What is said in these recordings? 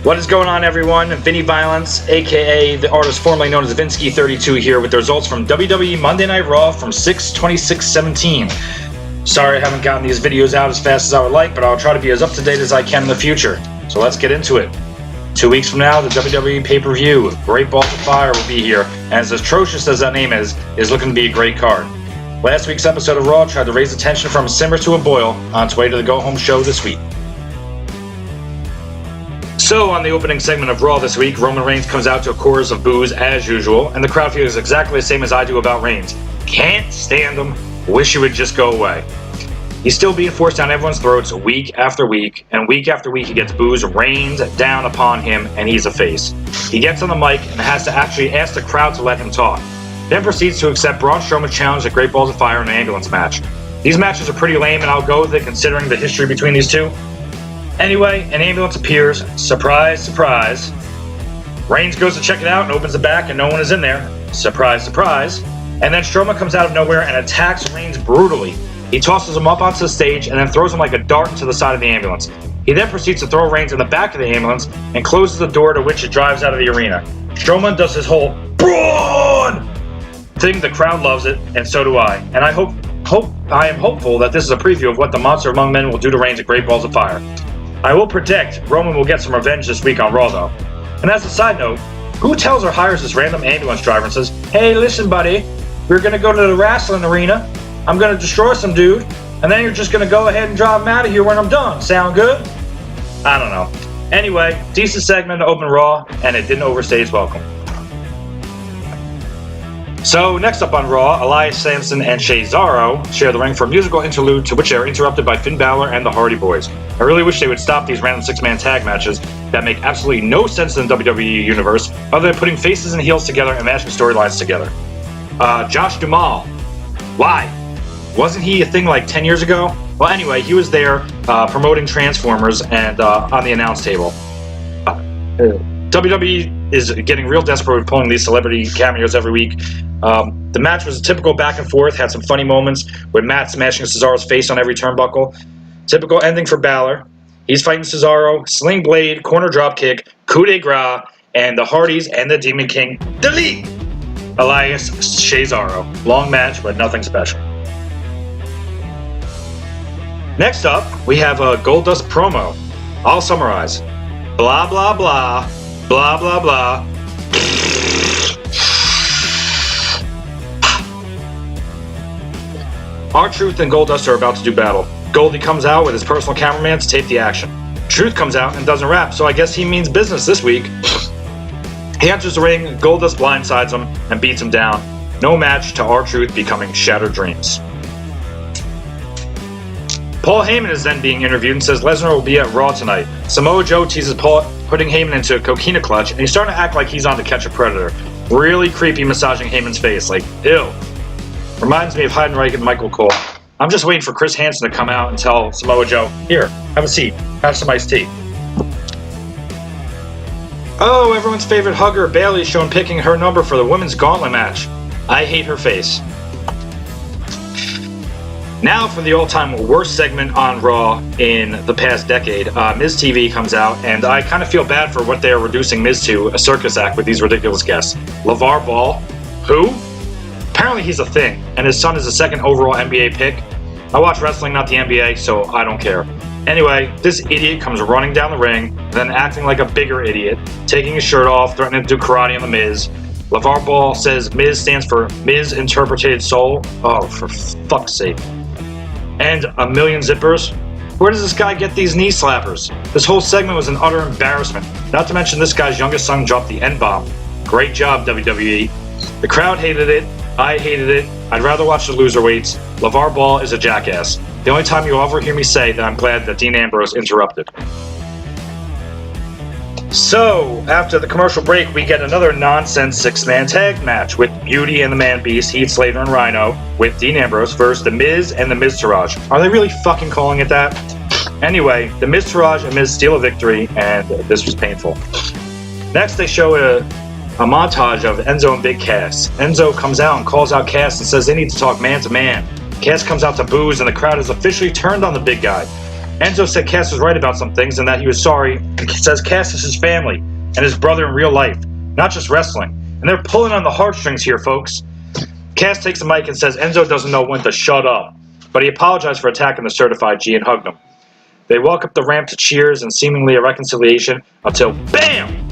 What is going on, everyone? Vinny Violence, aka the artist formerly known as Vinsky32 here with the results from WWE Monday Night Raw from 6/26/17. Sorry I haven't gotten these videos out as fast as I would like, but I'll try to be as up to date as I can in the future. So let's get into it. 2 weeks from now, the WWE pay-per-view, Great Balls of Fire, will be here, and as atrocious as that name is looking to be a great card. Last week's episode of Raw tried to raise the tension from a simmer to a boil on its way to the go-home show this week. So, on the opening segment of Raw this week, Roman Reigns comes out to a chorus of boos as usual, and the crowd feels exactly the same as I do about Reigns. Can't stand him, wish he would just go away. He's still being forced down everyone's throats week after week, and week after week he gets boos rained down upon him, and he's a face. He gets on the mic and has to actually ask the crowd to let him talk, then proceeds to accept Braun Strowman's challenge at Great Balls of Fire in an ambulance match. These matches are pretty lame, and I'll go with it considering the history between these two. Anyway, an ambulance appears. Surprise, surprise. Reigns goes to check it out and opens the back and no one is in there. Surprise, surprise. And then Strowman comes out of nowhere and attacks Reigns brutally. He tosses him up onto the stage and then throws him like a dart to the side of the ambulance. He then proceeds to throw Reigns in the back of the ambulance and closes the door to which it drives out of the arena. Strowman does his whole Braun thing. The crowd loves it, and so do I. And I am hopeful that this is a preview of what the Monster Among Men will do to Reigns at Great Balls of Fire. I will predict Roman will get some revenge this week on Raw, though. And as a side note, who tells or hires this random ambulance driver and says, "Hey, listen, buddy, we're going to go to the wrestling arena. I'm going to destroy some dude, and then you're just going to go ahead and drive him out of here when I'm done. Sound good?" I don't know. Anyway, decent segment to open Raw, and it didn't overstay its welcome. So, next up on Raw, Elias Samson and Cesaro share the ring for a musical interlude to which they are interrupted by Finn Balor and the Hardy Boys. I really wish they would stop these random six-man tag matches that make absolutely no sense in the WWE universe other than putting faces and heels together and matching storylines together. Josh Duhamel. Why? Wasn't he a thing like 10 years ago? Well, anyway, he was there promoting Transformers and on the announce table. WWE is getting real desperate with pulling these celebrity cameos every week. The match was a typical back and forth, had some funny moments with Matt smashing Cesaro's face on every turnbuckle. Typical ending for Balor. He's fighting Cesaro, sling blade, corner dropkick, coup de grace, and the Hardys and the Demon King delete Elias Cesaro. Long match, but nothing special. Next up, we have a Goldust Promo. I'll summarize. Blah, blah, blah. Blah, blah, blah. R-Truth and Goldust are about to do battle. Goldie comes out with his personal cameraman to tape the action. Truth comes out and doesn't rap, so I guess he means business this week. He enters the ring, Goldust blindsides him and beats him down. No match to R-Truth becoming Shattered Dreams. Paul Heyman is then being interviewed and says Lesnar will be at Raw tonight. Samoa Joe teases Paul putting Heyman into a coquina clutch, and he's starting to act like he's on To Catch a Predator. Really creepy, massaging Heyman's face, like, ew. Reminds me of Heidenreich and Michael Cole. I'm just waiting for Chris Hansen to come out and tell Samoa Joe, "Here, have a seat, have some iced tea." Oh, everyone's favorite hugger, Bayley, is shown picking her number for the women's Gauntlet match. I hate her face. Now for the all-time worst segment on Raw in the past decade. Miz TV comes out, and I kind of feel bad for what they're reducing Miz to, a circus act with these ridiculous guests. LeVar Ball? Who? Apparently he's a thing, and his son is the second overall NBA pick. I watch wrestling, not the NBA, so I don't care. Anyway, this idiot comes running down the ring, then acting like a bigger idiot, taking his shirt off, threatening to do karate on the Miz. LeVar Ball says Miz stands for Miz Interpreted Soul. Oh, for fuck's sake. And a million zippers? Where does this guy get these knee slappers? This whole segment was an utter embarrassment. Not to mention this guy's youngest son dropped the N-bomb. Great job, WWE. The crowd hated it. I hated it. I'd rather watch the loserweights. LeVar Ball is a jackass. The only time you'll ever hear me say that I'm glad that Dean Ambrose interrupted. So, after the commercial break, we get another nonsense six-man tag match with Beauty and the Man Beast, Heath Slater and Rhino, with Dean Ambrose versus The Miz and The Miztourage. Are they really fucking calling it that? Anyway, The Miztourage and Miz steal a victory, and this was painful. Next, they show a montage of Enzo and Big Cass. Enzo comes out and calls out Cass and says they need to talk man to man. Cass comes out to booze, and the crowd has officially turned on the big guy. Enzo said Cass was right about some things and that he was sorry. He says Cass is his family and his brother in real life, not just wrestling. And they're pulling on the heartstrings here, folks. Cass takes the mic and says Enzo doesn't know when to shut up, but he apologized for attacking the certified G and hugged him. They walk up the ramp to cheers and seemingly a reconciliation until BAM!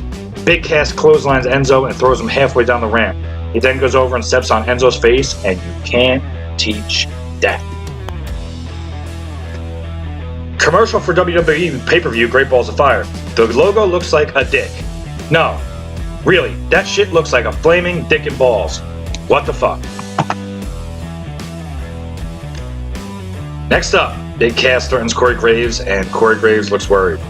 Big Cass clotheslines Enzo and throws him halfway down the ramp. He then goes over and steps on Enzo's face, and you can't teach that. Commercial for WWE pay-per-view Great Balls of Fire. The logo looks like a dick. No, really, that shit looks like a flaming dick and balls. What the fuck? Next up, Big Cass threatens Corey Graves, and Corey Graves looks worried.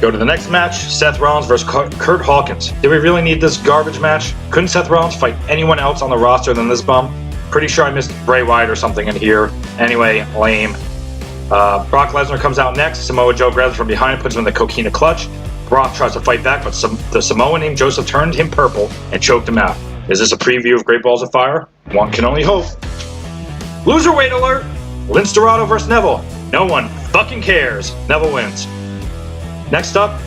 Go to the next match, Seth Rollins versus Kurt Hawkins. Did we really need this garbage match? Couldn't Seth Rollins fight anyone else on the roster than this bum? Pretty sure I missed Bray Wyatt or something in here. Anyway, lame. Brock Lesnar comes out next. Samoa Joe grabs from behind, puts him in the coquina clutch. Brock tries to fight back, but the Samoan named Joseph turned him purple and choked him out. Is this a preview of Great Balls of Fire? One can only hope. Loserweight alert! Lince Dorado versus Neville. No one fucking cares. Neville wins. Next up,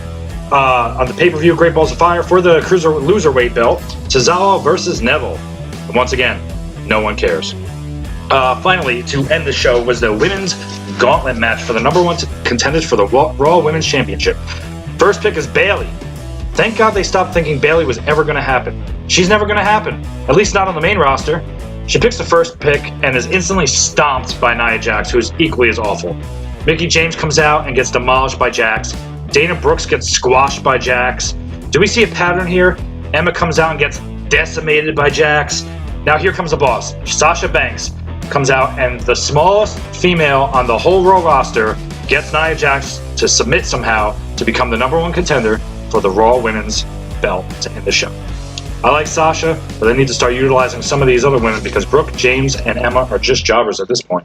on the pay-per-view Great Balls of Fire for the Loserweight belt, Tozawa versus Neville. And once again, no one cares. Finally, to end the show, was the women's Gauntlet match for the #1 contenders for the Raw Women's Championship. First pick is Bayley. Thank God they stopped thinking Bayley was ever going to happen. She's never going to happen, at least not on the main roster. She picks the first pick and is instantly stomped by Nia Jax, who is equally as awful. Mickie James comes out and gets demolished by Jax. Dana Brooks gets squashed by Jax. Do we see a pattern here? Emma comes out and gets decimated by Jax. Now here comes the boss. Sasha Banks comes out, and the smallest female on the whole Raw roster gets Nia Jax to submit somehow to become the #1 contender for the Raw Women's belt to end the show. I like Sasha, but they need to start utilizing some of these other women because Brooke, James, and Emma are just jobbers at this point.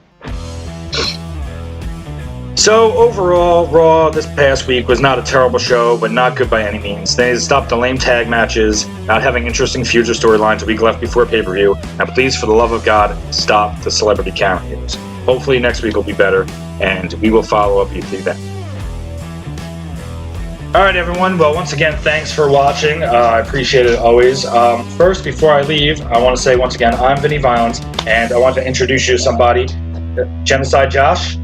So overall, Raw this past week was not a terrible show, but not good by any means. They stopped the lame tag matches, not having interesting future storylines a week left before pay-per-view, and please, for the love of God, stop the celebrity cameos. Hopefully next week will be better, and we will follow up with you then. Alright everyone, well once again, thanks for watching. I appreciate it always. First, before I leave, I want to say once again, I'm Vinny Violence, and I want to introduce you to somebody. Genocide Josh.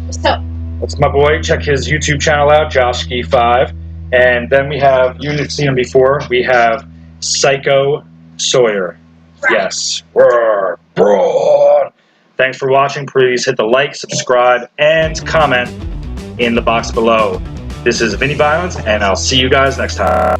What's up? That's my boy. Check his YouTube channel out, JoshKey5. And then we have, you've seen him before, we have Psycho Sawyer. Right. Yes. Roar. Roar. Thanks for watching. Please hit the like, subscribe, and comment in the box below. This is Vinny Violence, and I'll see you guys next time.